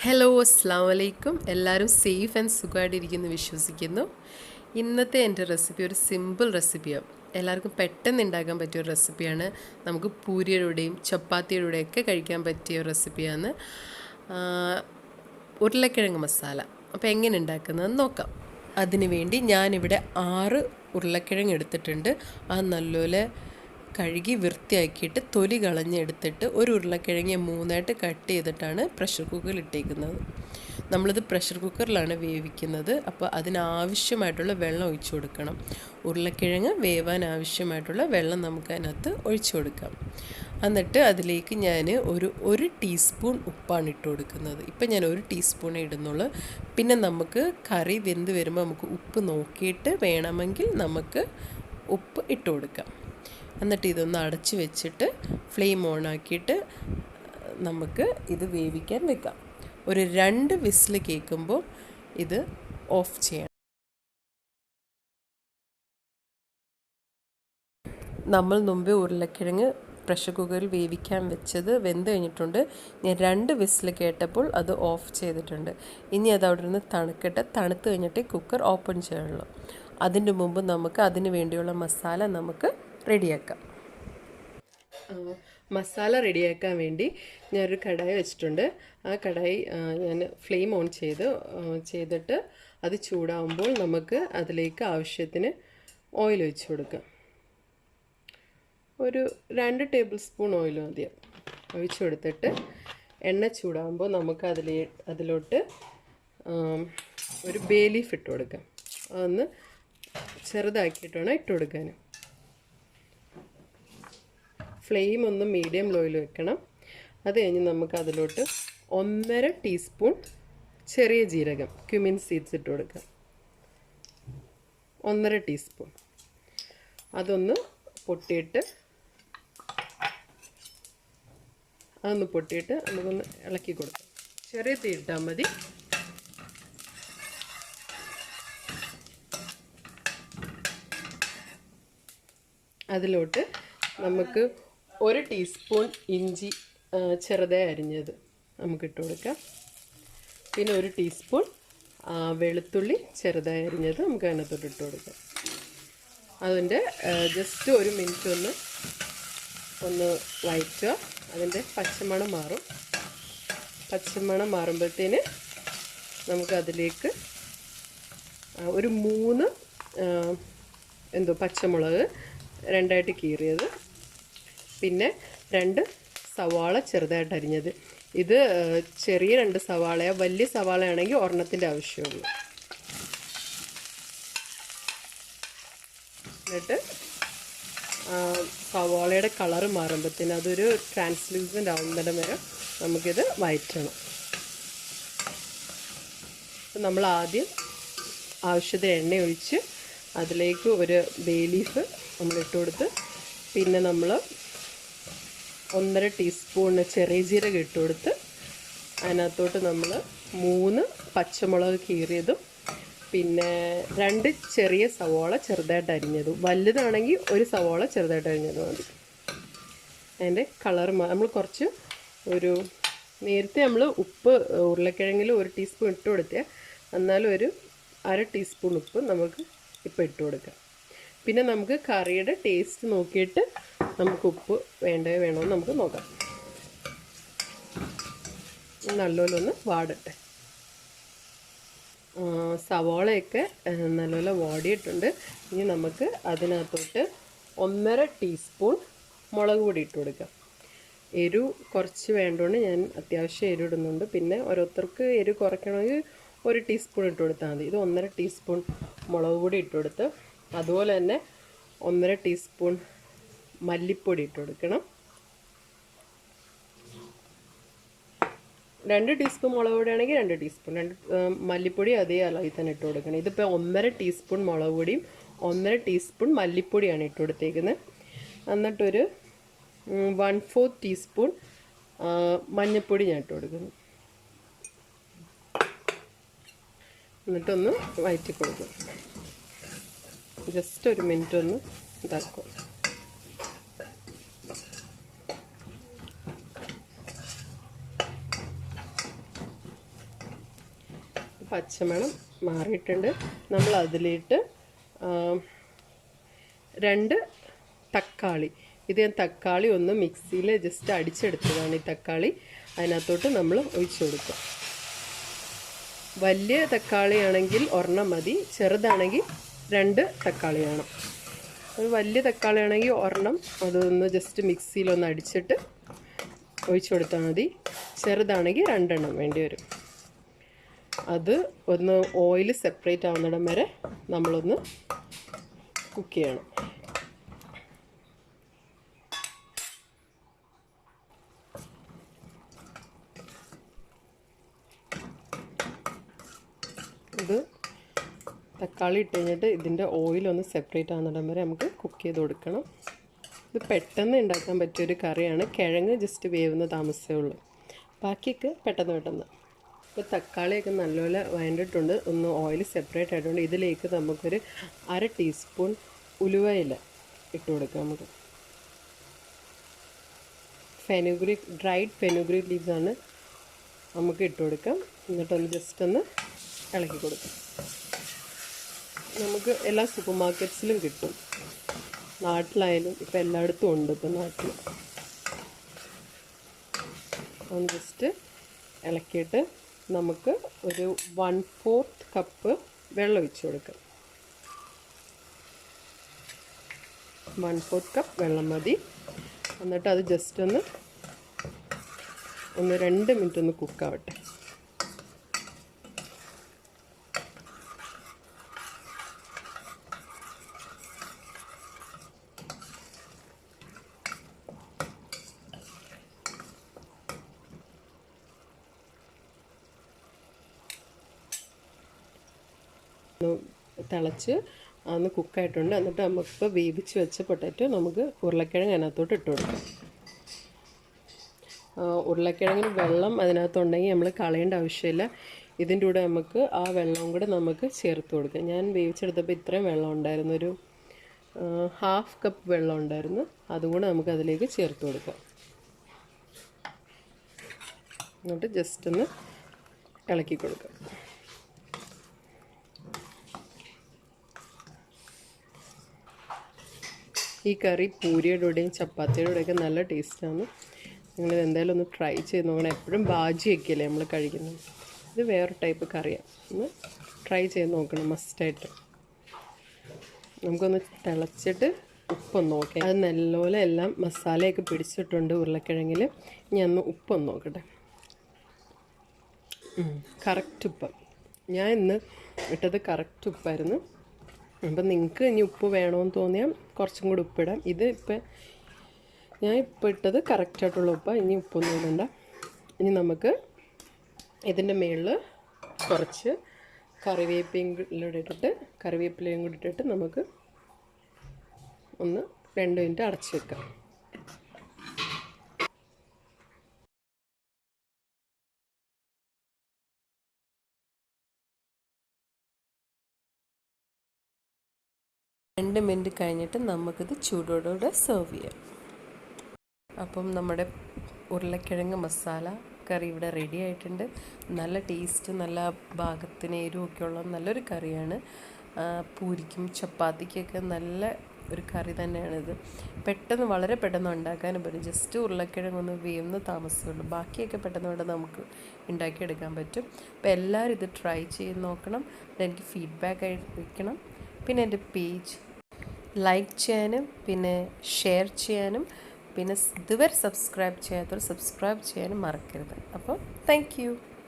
Hello അസ്സാം വലൈക്കും. എല്ലാവരും സേഫ് ആൻഡ് സുഖമായിട്ടിരിക്കുന്നു വിശ്വസിക്കുന്നു. ഇന്നത്തെ എൻ്റെ റെസിപ്പി ഒരു സിമ്പിൾ റെസിപ്പിയാണ്. എല്ലാവർക്കും പെട്ടെന്ന് ഉണ്ടാക്കാൻ പറ്റിയ ഒരു റെസിപ്പിയാണ്. നമുക്ക് പൂരിയുടെയും ചപ്പാത്തിയുടെയും ഒക്കെ കഴിക്കാൻ പറ്റിയ ഒരു റെസിപ്പിയാണ് ഉരുളക്കിഴങ്ങ് മസാല. അപ്പോൾ എങ്ങനെ ഉണ്ടാക്കുന്നതെന്ന് നോക്കാം. അതിനു വേണ്ടി ഞാനിവിടെ 6 ഉരുളക്കിഴങ്ങ് എടുത്തിട്ടുണ്ട്. അത് നല്ലപോലെ കഴുകി വൃത്തിയാക്കിയിട്ട് തൊലി കളഞ്ഞെടുത്തിട്ട് ഒരു ഉരുളക്കിഴങ്ങ് 3ആയിട്ട് കട്ട് ചെയ്തിട്ടാണ് പ്രഷർ കുക്കറിൽ ഇട്ടേക്കുന്നത്. നമ്മളിത് പ്രഷർ കുക്കറിലാണ് വേവിക്കുന്നത്. അപ്പോൾ അതിനാവശ്യമായിട്ടുള്ള വെള്ളം ഒഴിച്ചു കൊടുക്കണം. ഉരുളക്കിഴങ്ങ് വേവാൻ ആവശ്യമായിട്ടുള്ള വെള്ളം നമുക്ക് അതിനകത്ത് ഒഴിച്ചു കൊടുക്കാം. എന്നിട്ട് അതിലേക്ക് ഞാൻ ഒരു ടീസ്പൂൺ ഉപ്പാണ് ഇട്ട് കൊടുക്കുന്നത്. ഇപ്പം ഞാൻ 1 ടീസ്പൂണേ ഇടുന്നുള്ളൂ. പിന്നെ നമുക്ക് കറി വെന്ത് വരുമ്പോൾ നമുക്ക് ഉപ്പ് നോക്കിയിട്ട് വേണമെങ്കിൽ നമുക്ക് ഉപ്പ് ഇട്ട് കൊടുക്കാം. എന്നിട്ട് ഇതൊന്ന് അടച്ച് വെച്ചിട്ട് ഫ്ലെയിം ഓൺ ആക്കിയിട്ട് നമുക്ക് ഇത് വേവിക്കാൻ വെക്കാം. ഒരു 2 വിസിൽ കേൾക്കുമ്പോൾ ഇത് ഓഫ് ചെയ്യണം. നമ്മൾ മുമ്പേ ഉരുളക്കിഴങ്ങ് പ്രഷർ കുക്കറിൽ വേവിക്കാൻ വെച്ചത് വെന്ത് കഴിഞ്ഞിട്ടുണ്ട്. ഞാൻ 2 വിസിൽ കേട്ടപ്പോൾ അത് ഓഫ് ചെയ്തിട്ടുണ്ട്. ഇനി അത് അവിടെ നിന്ന് തണുക്കട്ടെ. തണുത്ത് കഴിഞ്ഞിട്ട് കുക്കർ ഓപ്പൺ ചെയ്യാനുള്ളൂ. അതിൻ്റെ മുമ്പ് നമുക്ക് അതിന് വേണ്ടിയുള്ള മസാല നമുക്ക് റെഡിയാക്കാം. മസാല റെഡിയാക്കാൻ വേണ്ടി ഞാനൊരു കടായി വെച്ചിട്ടുണ്ട്. ആ കടായി ഞാൻ ഫ്ലെയിം ഓൺ ചെയ്തിട്ട് അത് ചൂടാകുമ്പോൾ നമുക്ക് അതിലേക്ക് ആവശ്യത്തിന് ഓയിൽ ഒഴിച്ച് കൊടുക്കാം. ഒരു 2 ടേബിൾ സ്പൂൺ ഓയിൽ മതി. ഒഴിച്ച് കൊടുത്തിട്ട് എണ്ണ ചൂടാകുമ്പോൾ നമുക്ക് അതിലോട്ട് ഒരു ബേ ലീഫ് ഇട്ട് കൊടുക്കാം. അതൊന്ന് ചെറുതാക്കിയിട്ട് വേണം ഇട്ട് കൊടുക്കാൻ. ഫ്ലെയിം ഒന്ന് മീഡിയം ലോയിൽ വെക്കണം. അത് കഴിഞ്ഞ് നമുക്ക് അതിലോട്ട് 1.5 ടീസ്പൂൺ ചെറിയ ജീരകം ക്യുമിൻ സീഡ്സ് ഇട്ട് കൊടുക്കാം. 1.5 ടീസ്പൂൺ. അതൊന്ന് പൊട്ടിയിട്ട് നമുക്കൊന്ന് ഇളക്കി കൊടുക്കാം. ചെറിയ തീ ഇട്ടാൽ മതി. അതിലോട്ട് നമുക്ക് 1 ടീസ്പൂൺ ഇഞ്ചി ചെറുതായി അരിഞ്ഞത് നമുക്കിട്ട് കൊടുക്കാം. പിന്നെ 1 ടീസ്പൂൺ വെളുത്തുള്ളി ചെറുതായി അരിഞ്ഞത് നമുക്ക് അതിനകത്തോട്ട് ഇട്ട് കൊടുക്കാം. അതിൻ്റെ ജസ്റ്റ് 1 മിനിറ്റ് ഒന്ന് വഴറ്റുക. അതിൻ്റെ പച്ചമണം മാറും. പച്ചമണം മാറുമ്പോഴത്തേന് നമുക്കതിലേക്ക് ഒരു 3 പച്ചമുളക് 2ആയിട്ട് കീറിയത്, പിന്നെ 2 സവാള ചെറുതായിട്ട് അരിഞ്ഞത്. ഇത് ചെറിയ 2 സവാളയോ വലിയ സവാളയാണെങ്കിൽ ഒരെണ്ണത്തിൻ്റെ ആവശ്യമുള്ളൂ. എന്നിട്ട് സവാളയുടെ കളറ് മാറുമ്പോഴത്തേന് അതൊരു ട്രാൻസ്ലൂസൻ്റ് ആവുന്നിടം വരെ നമുക്കിത് വഴറ്റണം. നമ്മൾ ആദ്യം ആവശ്യത്തിന് എണ്ണ ഒഴിച്ച് അതിലേക്ക് ഒരു ബേ ലീഫ് നമ്മളിട്ട് കൊടുത്ത്, പിന്നെ നമ്മൾ 1.5 ടീസ്പൂൺ ചെറിയ ജീരകം ഇട്ട് കൊടുത്ത്, അതിനകത്തോട്ട് നമ്മൾ 3 പച്ചമുളക് കീറിയതും പിന്നെ 2 ചെറിയ സവാള ചെറുതായിട്ട് അരിഞ്ഞതും, വലുതാണെങ്കിൽ 1 സവാള ചെറുതായിട്ട് അരിഞ്ഞത് മതി. അതിൻ്റെ കളർ നമ്മൾ കുറച്ച് നേരത്തെ നമ്മൾ ഉപ്പ് ഉരുളക്കിഴങ്ങിൽ 1 ടീസ്പൂൺ ഇട്ട് കൊടുത്തേ, എന്നാലും ഒരു 1/2 ടീസ്പൂൺ ഉപ്പ് നമുക്ക് ഇപ്പോൾ ഇട്ട് കൊടുക്കാം. പിന്നെ നമുക്ക് കറിയുടെ ടേസ്റ്റ് നോക്കിയിട്ട് നമുക്ക് ഉപ്പ് വേണമെന്ന് നമുക്ക് നോക്കാം. നല്ലപോലെ ഒന്ന് വാടട്ടെ. സവാളയൊക്കെ നല്ലപോലെ വാടിയിട്ടുണ്ട്. ഇനി നമുക്ക് അതിനകത്തോട്ട് 1.5 ടീസ്പൂൺ മുളക് പൊടി ഇട്ട് കൊടുക്കാം. എരിവ് കുറച്ച് വേണ്ടതുകൊണ്ട് ഞാൻ അത്യാവശ്യം എരിവ് ഇടുന്നുണ്ട്. പിന്നെ ഓരോരുത്തർക്ക് എരിവ് കുറയ്ക്കണമെങ്കിൽ 1 ടീസ്പൂൺ ഇട്ട് കൊടുത്താൽ മതി. ഇത് 1.5 ടീസ്പൂൺ മുളക് പൊടി ഇട്ട് കൊടുത്ത്, അതുപോലെ തന്നെ 1.5 ടീസ്പൂൺ മല്ലിപ്പൊടി ഇട്ട് കൊടുക്കണം. 2 ടീസ്പൂൺ മുളക് പൊടിയാണെങ്കിൽ 2 ടീസ്പൂൺ, മല്ലിപ്പൊടി അതേ അളവിൽ തന്നെ ഇട്ട് കൊടുക്കണം. ഇതിപ്പോൾ 1.5 ടീസ്പൂൺ മുളക് പൊടിയും 1.5 ടീസ്പൂൺ മല്ലിപ്പൊടിയാണ് ഇട്ട് കൊടുത്തേക്കുന്നത്. എന്നിട്ടൊരു 1/4 ടീസ്പൂൺ മഞ്ഞൾപ്പൊടി ഞാൻ ഇട്ട് കൊടുക്കുന്നു. എന്നിട്ടൊന്ന് വഴറ്റി കൊടുക്കും. ജസ്റ്റ് 1 മിനിറ്റ് ഒന്ന് ഇതാക്കും. പച്ചമണം മാറിയിട്ടുണ്ട്. നമ്മൾ അതിലിട്ട് 2 തക്കാളി, ഇത് ഞാൻ തക്കാളി ഒന്ന് മിക്സിയിൽ ജസ്റ്റ് അടിച്ചെടുത്തതാണ്. ഈ തക്കാളി അതിനകത്തോട്ട് നമ്മൾ ഒഴിച്ചു കൊടുക്കുക. വലിയ തക്കാളിയാണെങ്കിൽ ഒരെണ്ണം മതി, ചെറുതാണെങ്കിൽ 2 തക്കാളി വേണം. ഒരു വലിയ തക്കാളിയാണെങ്കിൽ ഒരെണ്ണം അതൊന്ന് ജസ്റ്റ് മിക്സിയിലൊന്ന് അടിച്ചിട്ട് ഒഴിച്ചു കൊടുത്താൽ മതി. ചെറുതാണെങ്കിൽ 2 എണ്ണം വേണ്ടി വരും. അത് ഒന്ന് ഓയിൽ സെപ്പറേറ്റ് ആവുന്നിടം വരെ നമ്മളൊന്ന് കുക്ക് ചെയ്യണം. ഇത് തക്കാളി ഇട്ട് കഴിഞ്ഞിട്ട് ഇതിൻ്റെ ഓയിലൊന്ന് സെപ്പറേറ്റ് ആവുന്നിടം വരെ നമുക്ക് കുക്ക് ചെയ്ത് കൊടുക്കണം. ഇത് പെട്ടെന്ന് ഉണ്ടാക്കാൻ പറ്റിയൊരു കറിയാണ്. കിഴങ്ങ് ജസ്റ്റ് വേവുന്ന താമസമേ ഉള്ളൂ, ബാക്കിയൊക്കെ പെട്ടെന്ന്. ഇപ്പോൾ തക്കാളിയൊക്കെ നല്ലപോലെ വഴണ്ടിട്ടുണ്ട്, ഒന്ന് ഓയിൽ സെപ്പറേറ്റ് ആയിട്ടുണ്ട്. ഇതിലേക്ക് നമുക്കൊരു 1/2 ടീസ്പൂൺ ഉലുവയില ഇട്ട് കൊടുക്കാം. നമുക്ക് ഫെനുഗ്രീക്ക്, ഡ്രൈഡ് ഫെനുഗ്രീക്ക് ലീവ്സാണ് നമുക്ക് ഇട്ട് കൊടുക്കാം. എന്നിട്ടൊന്ന് ജസ്റ്റ് ഒന്ന് ഇളക്കി കൊടുക്കാം. നമുക്ക് എല്ലാ സൂപ്പർ മാർക്കറ്റ്സിലും കിട്ടും, നാട്ടിലായാലും ഇപ്പോൾ എല്ലായിടത്തും ഉണ്ട്. ഇപ്പോൾ നാട്ടിൽ ഒന്ന് ജസ്റ്റ് ഇളക്കിയിട്ട് നമുക്ക് ഒരു 1/4 കപ്പ് വെള്ളം ഒഴിച്ച് കൊടുക്കാം. 1/4 കപ്പ് വെള്ളം മതി. എന്നിട്ട് അത് ജസ്റ്റ് ഒന്ന് 2 മിനിറ്റ് ഒന്ന് കുക്കാവട്ടെ. തിളച്ച് അന്ന് കുക്കായിട്ടുണ്ട്. എന്നിട്ട് നമുക്കിപ്പോൾ വേവിച്ച് വെച്ച പൊട്ടാറ്റോ നമുക്ക് ഉരുളക്കിഴങ്ങ് അതിനകത്തോട്ട് ഇട്ട് കൊടുക്കാം. ഉരുളക്കിഴങ്ങിന് വെള്ളം അതിനകത്തുണ്ടെങ്കിൽ നമ്മൾ കളയേണ്ട ആവശ്യമില്ല. ഇതിൻ്റെ കൂടെ നമുക്ക് ആ വെള്ളവും കൂടെ നമുക്ക് ചേർത്ത് കൊടുക്കാം. ഞാൻ വേവിച്ചെടുത്തപ്പോൾ ഇത്രയും വെള്ളം ഉണ്ടായിരുന്നു, ഒരു 1/2 കപ്പ് വെള്ളം ഉണ്ടായിരുന്നു. അതും കൂടെ നമുക്ക് അതിലേക്ക് ചേർത്ത് കൊടുക്കാം. എന്നിട്ട് ജസ്റ്റ് ഒന്ന് ഇളക്കി കൊടുക്കാം. ഈ കറി പൂരിയുടെ കൂടെയും ചപ്പാത്തിയുടെ കൂടെയൊക്കെ നല്ല ടേസ്റ്റാണ്. നിങ്ങൾ എന്തായാലും ഒന്ന് ട്രൈ ചെയ്ത് നോക്കണം. എപ്പോഴും ബാജിയൊക്കെ അല്ലേ നമ്മൾ കഴിക്കുന്നത്, ഇത് വേറെ ടൈപ്പ് കറിയാണ്. ഒന്ന് ട്രൈ ചെയ്ത് നോക്കണം മസ്റ്റായിട്ട്. നമുക്കൊന്ന് തിളച്ചിട്ട് ഉപ്പൊന്ന് നോക്കാം. അത് നല്ലപോലെ എല്ലാം മസാലയൊക്കെ പിടിച്ചിട്ടുണ്ട് ഉരുളക്കിഴങ്ങിൽ. ഞാൻ ഒന്ന് ഉപ്പൊന്ന് നോക്കട്ടെ. കറക്റ്റ് ഉപ്പ്, ഞാൻ ഇന്ന് ഇട്ടത് കറക്റ്റ് ഉപ്പായിരുന്നു. അപ്പം നിങ്ങൾക്ക് ഇനി ഉപ്പ് വേണമെന്ന് തോന്നിയാൽ കുറച്ചും കൂടി ഉപ്പിടാം. ഇത് ഞാൻ ഇപ്പോൾ ഇട്ടത് കറക്റ്റായിട്ടുള്ള ഉപ്പാണ്. ഇനി ഉപ്പൊന്നും ഇടണ്ട. ഇനി നമുക്ക് ഇതിൻ്റെ മുകളിൽ കുറച്ച് കറിവേപ്പിലയും കൂടി ഇട്ടിട്ട് നമുക്ക് ഒന്ന് 2 മിനിറ്റ് അടച്ച് വെക്കാം. രണ്ട് മിനിറ്റ് കഴിഞ്ഞിട്ട് നമുക്കിത് ചൂടോടെ സെർവ് ചെയ്യാം. അപ്പം നമ്മുടെ ഉരുളക്കിഴങ്ങ് മസാല കറി ഇവിടെ റെഡി ആയിട്ടുണ്ട്. നല്ല ടേസ്റ്റ്, നല്ല പാകത്തിന് എരിവൊക്കെ ഉള്ള നല്ലൊരു കറിയാണ്. പൂരിക്കും ചപ്പാത്തിക്കൊക്കെ നല്ല ഒരു കറി തന്നെയാണിത്. വളരെ പെട്ടെന്ന് ഉണ്ടാക്കാനും പറ്റും. ജസ്റ്റ് ഉരുളക്കിഴങ്ങൊന്ന് വേവുന്ന താമസമുള്ളൂ, ബാക്കിയൊക്കെ പെട്ടെന്ന് നമുക്ക് ഉണ്ടാക്കിയെടുക്കാൻ പറ്റും. അപ്പോൾ എല്ലാവരും ഇത് ട്രൈ ചെയ്ത് നോക്കണം. എനിക്ക് ഫീഡ്ബാക്ക് അറിയിക്കണം. പിന്നെ എൻ്റെ പേജ് ലൈക്ക് ചെയ്യാനും പിന്നെ ഷെയർ ചെയ്യാനും പിന്നെ ഇതുവരെ സബ്സ്ക്രൈബ് ചെയ്യാത്തവർ സബ്സ്ക്രൈബ് ചെയ്യാനും മറക്കരുത്. അപ്പോൾ താങ്ക് യു.